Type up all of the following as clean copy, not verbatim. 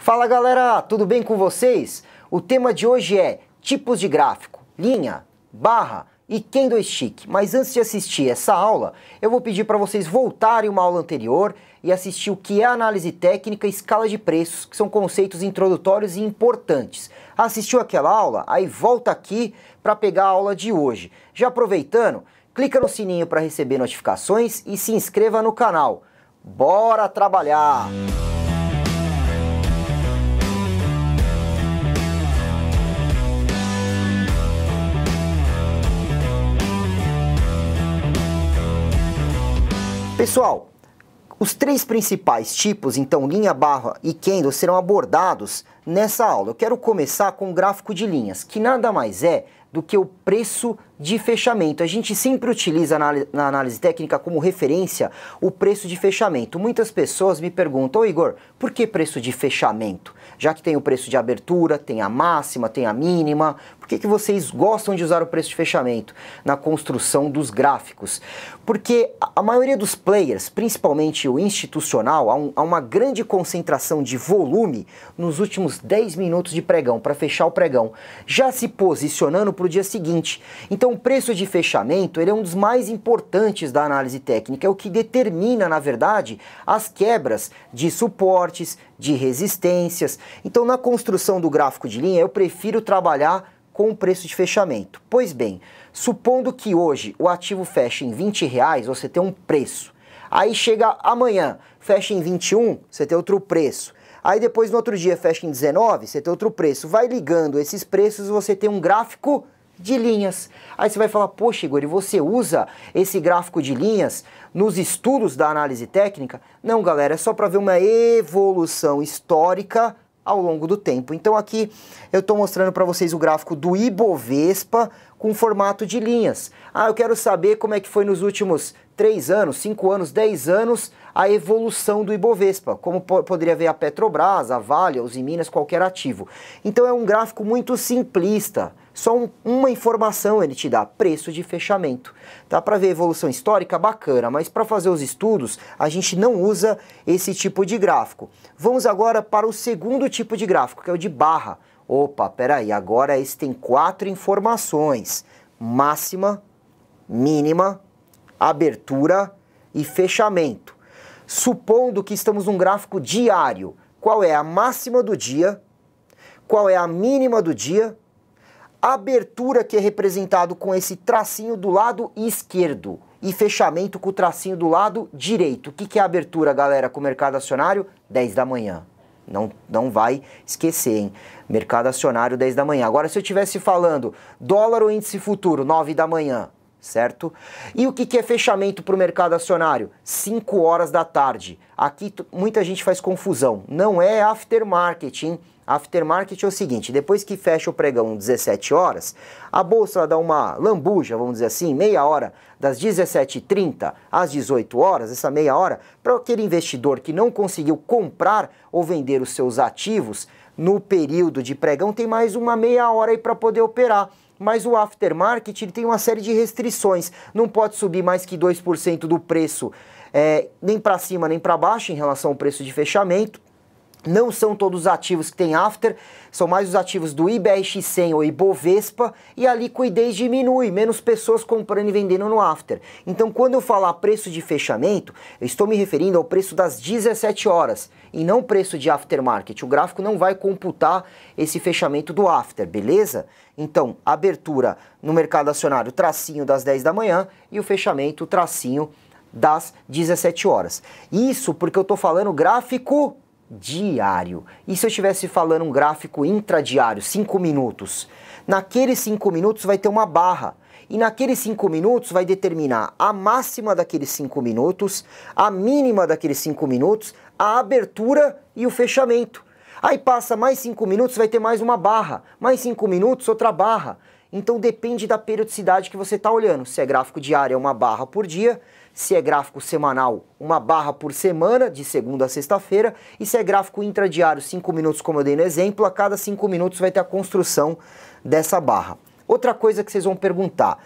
Fala galera, tudo bem com vocês? O tema de hoje é tipos de gráfico, linha, barra e candlestick. Mas antes de assistir essa aula, eu vou pedir para vocês voltarem uma aula anterior e assistir o que é análise técnica e escala de preços, que são conceitos introdutórios e importantes. Assistiu aquela aula? Aí volta aqui para pegar a aula de hoje. Já aproveitando, clica no sininho para receber notificações e se inscreva no canal. Bora trabalhar! Pessoal, os três principais tipos, então linha, barra e candle, serão abordados nessa aula. Eu quero começar com o gráfico de linhas, que nada mais é do que o preço de fechamento. A gente sempre utiliza na análise técnica como referência o preço de fechamento. Muitas pessoas me perguntam: ô Igor, por que preço de fechamento? Já que tem o preço de abertura, tem a máxima, tem a mínima, por que vocês gostam de usar o preço de fechamento na construção dos gráficos? Porque a maioria dos players, principalmente o institucional, há uma grande concentração de volume nos últimos 10 minutos de pregão, para fechar o pregão, já se posicionando para o dia seguinte. Então o preço de fechamento ele é um dos mais importantes da análise técnica, é o que determina, na verdade, as quebras de suportes, de resistências. Então na construção do gráfico de linha eu prefiro trabalhar com o preço de fechamento. Pois bem, supondo que hoje o ativo feche em R$20, você tem um preço. Aí chega amanhã, fecha em 21, você tem outro preço. Aí depois no outro dia fecha em 19, você tem outro preço. Vai ligando esses preços, você tem um gráfico de linhas. Aí você vai falar: poxa Igor, e você usa esse gráfico de linhas nos estudos da análise técnica? Não galera, é só para ver uma evolução histórica ao longo do tempo. Então aqui eu estou mostrando para vocês o gráfico do Ibovespa com formato de linhas. Ah, eu quero saber como é que foi nos últimos 3 anos, 5 anos, 10 anos a evolução do Ibovespa, como poderia ver a Petrobras, a Vale, a Uzi Minas, qualquer ativo. Então é um gráfico muito simplista, só uma informação ele te dá: preço de fechamento. Tá? Para ver evolução histórica, bacana, mas para fazer os estudos a gente não usa esse tipo de gráfico. Vamos agora para o segundo tipo de gráfico, que é o de barra. Opa, peraí, agora esse tem 4 informações: máxima, mínima, abertura e fechamento. Supondo que estamos num gráfico diário, qual é a máxima do dia, qual é a mínima do dia, abertura, que é representado com esse tracinho do lado esquerdo, e fechamento com o tracinho do lado direito. O que é a abertura, galera, com o mercado acionário? 10 da manhã. Não vai esquecer, hein? Mercado acionário 10 da manhã. Agora, se eu estivesse falando dólar ou índice futuro, 9 da manhã, certo? E o que é fechamento para o mercado acionário? 5 horas da tarde. Aqui muita gente faz confusão. Não é aftermarket, hein? Aftermarket é o seguinte: depois que fecha o pregão 17 horas, a bolsa dá uma lambuja, vamos dizer assim, meia hora, das 17h30 às 18 horas, essa meia hora, para aquele investidor que não conseguiu comprar ou vender os seus ativos no período de pregão, tem mais uma meia hora aí para poder operar. Mas o aftermarket ele tem uma série de restrições, não pode subir mais que 2% do preço, nem para cima nem para baixo em relação ao preço de fechamento. Não são todos os ativos que tem after, são mais os ativos do IBRX100 ou Ibovespa, e a liquidez diminui, menos pessoas comprando e vendendo no after. Então quando eu falar preço de fechamento, eu estou me referindo ao preço das 17 horas, e não preço de aftermarket. O gráfico não vai computar esse fechamento do after, beleza? Então, abertura no mercado acionário, tracinho das 10 da manhã, e o fechamento, tracinho das 17 horas. Isso porque eu estou falando gráfico diário. E se eu estivesse falando um gráfico intradiário, 5 minutos? Naqueles 5 minutos vai ter uma barra. E naqueles 5 minutos vai determinar a máxima daqueles 5 minutos, a mínima daqueles 5 minutos, a abertura e o fechamento. Aí passa mais 5 minutos, vai ter mais uma barra. Mais 5 minutos, outra barra. Então depende da periodicidade que você está olhando. Se é gráfico diário, é uma barra por dia. Se é gráfico semanal, uma barra por semana, de segunda a sexta-feira. E se é gráfico intradiário, 5 minutos, como eu dei no exemplo, a cada 5 minutos vai ter a construção dessa barra. Outra coisa que vocês vão perguntar: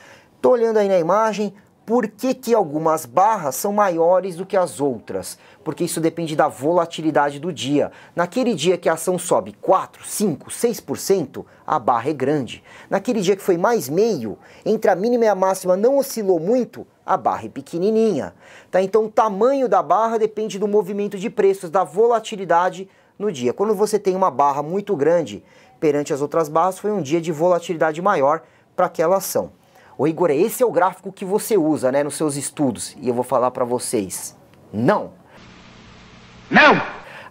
tô olhando aí na imagem, Por que que algumas barras são maiores do que as outras? Porque isso depende da volatilidade do dia. Naquele dia que a ação sobe 4, 5, 6%, a barra é grande. Naquele dia que foi mais meio, entre a mínima e a máxima não oscilou muito, a barra é pequenininha. Tá? Então o tamanho da barra depende do movimento de preços, da volatilidade no dia. Quando você tem uma barra muito grande perante as outras barras, foi um dia de volatilidade maior para aquela ação. Ô Igor, esse é o gráfico que você usa, né, nos seus estudos. E eu vou falar para vocês, não. Não!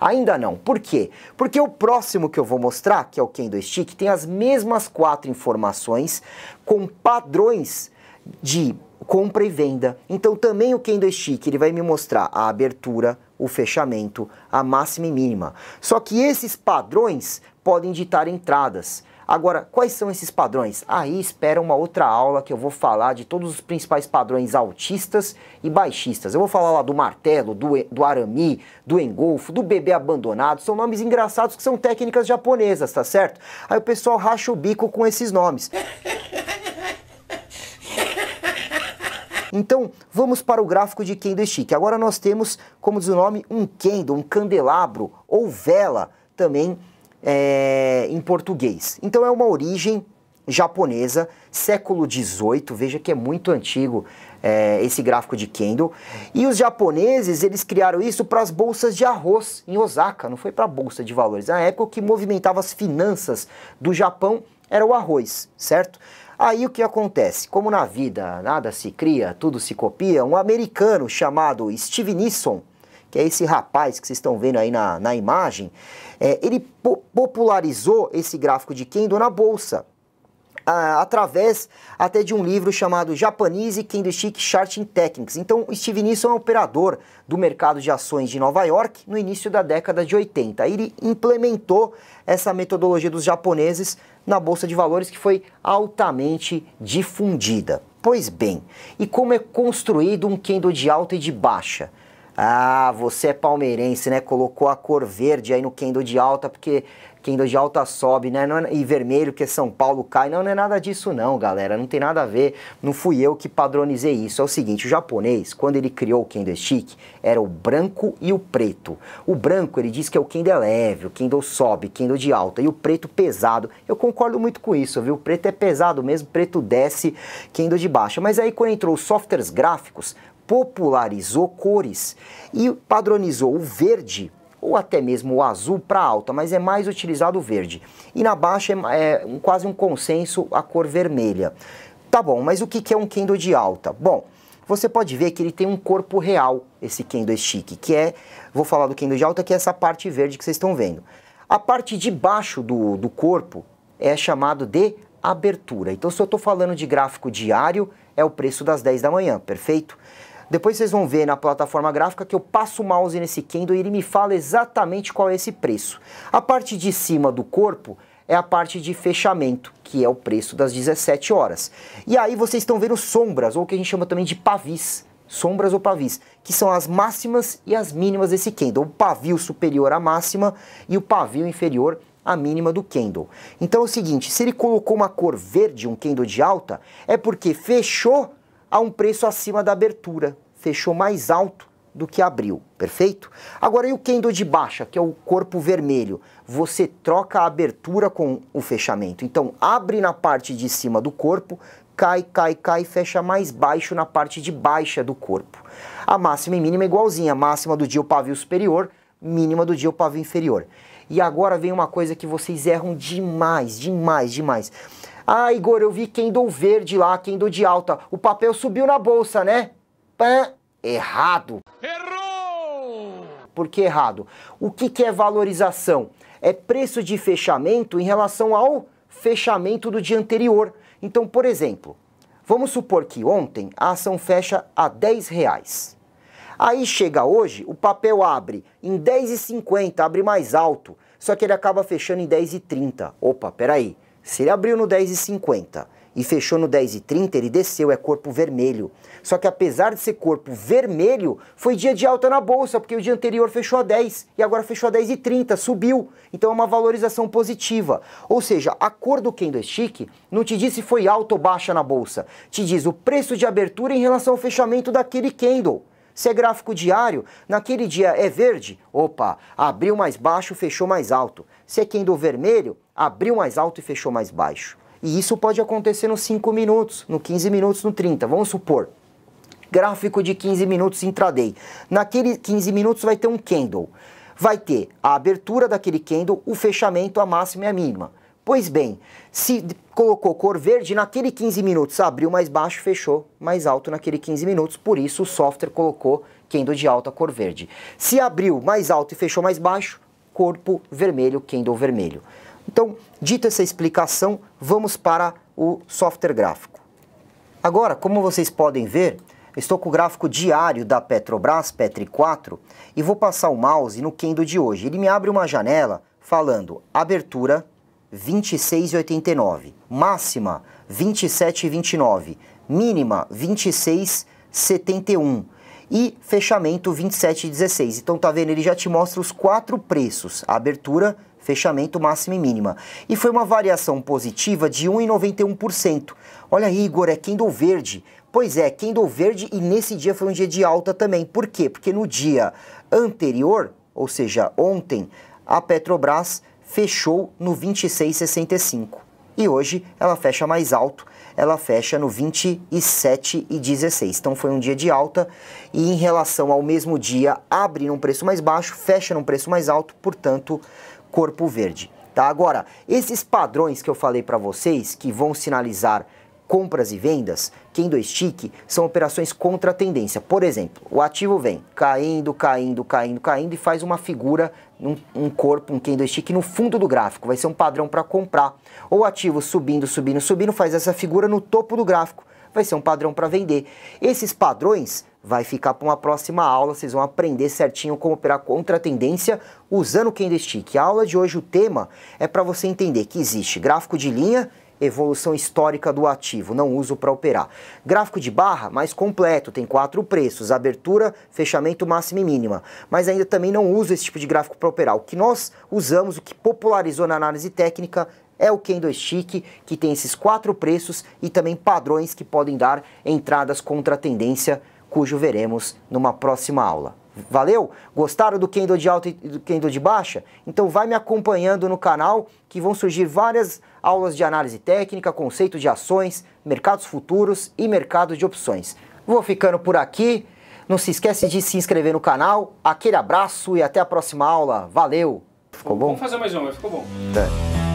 Ainda não. Por quê? Porque o próximo que eu vou mostrar, que é o Candlestick, tem as mesmas 4 informações com padrões de compra e venda. Então também o Candlestick, ele vai me mostrar a abertura, o fechamento, a máxima e mínima. Só que esses padrões podem ditar entradas. Agora, quais são esses padrões? Aí espera uma outra aula que eu vou falar de todos os principais padrões altistas e baixistas. Eu vou falar lá do martelo, do arame, do engolfo, do bebê abandonado. São nomes engraçados que são técnicas japonesas, tá certo? Aí o pessoal racha o bico com esses nomes. Então, vamos para o gráfico de Candlestick. Agora nós temos, como diz o nome, um candle, um candelabro ou vela também em português. Então é uma origem japonesa, século XVIII, veja que é muito antigo esse gráfico de candle. E os japoneses, eles criaram isso para as bolsas de arroz em Osaka, não foi para a bolsa de valores. Na época o que movimentava as finanças do Japão era o arroz, certo? Aí o que acontece? Como na vida nada se cria, tudo se copia, um americano chamado Steve Nissen, que é esse rapaz que vocês estão vendo aí na imagem, ele popularizou esse gráfico de candle na bolsa, através até de um livro chamado Japanese Candlestick Charting Techniques. Então, o Steve Nissen é um operador do mercado de ações de Nova York no início da década de 80. Aí ele implementou essa metodologia dos japoneses na Bolsa de Valores, que foi altamente difundida. Pois bem, e como é construído um candle de alta e de baixa? Ah, você é palmeirense, né? Colocou a cor verde aí no candle de alta, porque candle de alta sobe, né? E vermelho, que São Paulo cai. Não, não é nada disso não, galera. Não tem nada a ver. Não fui eu que padronizei isso. É o seguinte, o japonês, quando ele criou o Candlestick, era o branco e o preto. O branco, ele diz que é o candle leve, o candle sobe, candle de alta. E o preto pesado. Eu concordo muito com isso, viu? O preto é pesado mesmo, preto desce, candle de baixa. Mas aí quando entrou os softwares gráficos, popularizou cores e padronizou o verde ou até mesmo o azul para alta, mas é mais utilizado o verde. E na baixa é quase um consenso a cor vermelha. Tá bom, mas o que é um candle de alta? Bom, você pode ver que ele tem um corpo real, esse Candlestick, que é, vou falar do candle de alta, que é essa parte verde que vocês estão vendo. A parte de baixo do corpo é chamado de abertura. Então, se eu estou falando de gráfico diário, é o preço das 10 da manhã, perfeito? Depois vocês vão ver na plataforma gráfica que eu passo o mouse nesse candle e ele me fala exatamente qual é esse preço. A parte de cima do corpo é a parte de fechamento, que é o preço das 17 horas. E aí vocês estão vendo sombras, ou o que a gente chama também de pavis. Sombras ou pavis, que são as máximas e as mínimas desse candle. O pavio superior à máxima e o pavio inferior à mínima do candle. Então é o seguinte, se ele colocou uma cor verde, um candle de alta, é porque fechou a um preço acima da abertura, fechou mais alto do que abriu, perfeito? Agora e o candle de baixa, que é o corpo vermelho? Você troca a abertura com o fechamento, então abre na parte de cima do corpo, cai, fecha mais baixo na parte de baixa do corpo. A máxima e mínima é igualzinha, a máxima do dia o pavio superior, mínima do dia o pavio inferior. E agora vem uma coisa que vocês erram demais. Ah, Igor, eu vi candle verde lá, candle de alta. O papel subiu na bolsa, né? Pã, errado. Errou! Por que errado? O que é valorização? É preço de fechamento em relação ao fechamento do dia anterior. Então, por exemplo, vamos supor que ontem a ação fecha a R$10. Aí chega hoje, o papel abre em R$10,50, abre mais alto, só que ele acaba fechando em R$10,30. Opa, peraí. Se ele abriu no R$10,50 e fechou no 10,30, ele desceu, é corpo vermelho. Só que apesar de ser corpo vermelho, foi dia de alta na bolsa, porque o dia anterior fechou a 10 e agora fechou a 10,30, subiu. Então é uma valorização positiva. Ou seja, a cor do candlestick não te diz se foi alta ou baixa na bolsa, te diz o preço de abertura em relação ao fechamento daquele candle. Se é gráfico diário, naquele dia é verde, opa, abriu mais baixo, fechou mais alto. Se é candle vermelho, abriu mais alto e fechou mais baixo. E isso pode acontecer nos 5 minutos, no 15 minutos, no 30. Vamos supor, gráfico de 15 minutos intraday. Naquele 15 minutos vai ter um candle. Vai ter a abertura daquele candle, o fechamento, a máxima e a mínima. Pois bem, se colocou cor verde, naquele 15 minutos abriu mais baixo, fechou mais alto naquele 15 minutos, por isso o software colocou candle de alta cor verde. Se abriu mais alto e fechou mais baixo, corpo vermelho, candle vermelho. Então, dita essa explicação, vamos para o software gráfico. Agora, como vocês podem ver, estou com o gráfico diário da Petrobras, Petri 4, e vou passar o mouse no candle de hoje. Ele me abre uma janela falando abertura 26,89, máxima 27,29, mínima 26,71 e fechamento 27,16. Então tá vendo, ele já te mostra os 4 preços, abertura, fechamento, máxima e mínima. E foi uma variação positiva de 1,91%. Olha aí, Igor, é candle verde. Pois é, candle verde, e nesse dia foi um dia de alta também. Por quê? Porque no dia anterior, ou seja, ontem, a Petrobras fechou no 26,65 e hoje ela fecha mais alto, ela fecha no 27,16. Então foi um dia de alta e em relação ao mesmo dia abre num preço mais baixo, fecha num preço mais alto, portanto, corpo verde. Tá? Agora, esses padrões que eu falei para vocês que vão sinalizar compras e vendas, candlestick, são operações contra a tendência. Por exemplo, o ativo vem caindo, caindo, caindo, caindo e faz uma figura, um corpo, um candlestick no fundo do gráfico. Vai ser um padrão para comprar. Ou o ativo subindo, subindo, subindo, faz essa figura no topo do gráfico. Vai ser um padrão para vender. Esses padrões vai ficar para uma próxima aula, vocês vão aprender certinho como operar contra a tendência usando o candlestick. A aula de hoje, o tema é para você entender que existe gráfico de linha, evolução histórica do ativo, não uso para operar. Gráfico de barra, mais completo, tem 4 preços, abertura, fechamento, máxima e mínima. Mas ainda também não uso esse tipo de gráfico para operar. O que nós usamos, o que popularizou na análise técnica, é o candlestick, que tem esses 4 preços e também padrões que podem dar entradas contra a tendência, cujo veremos numa próxima aula. Valeu? Gostaram do candle de alta e do candle de baixa? Então vai me acompanhando no canal que vão surgir várias aulas de análise técnica, conceito de ações, mercados futuros e mercado de opções. Vou ficando por aqui. Não se esquece de se inscrever no canal. Aquele abraço e até a próxima aula. Valeu! Ficou bom? Vamos fazer mais uma, ficou bom. É.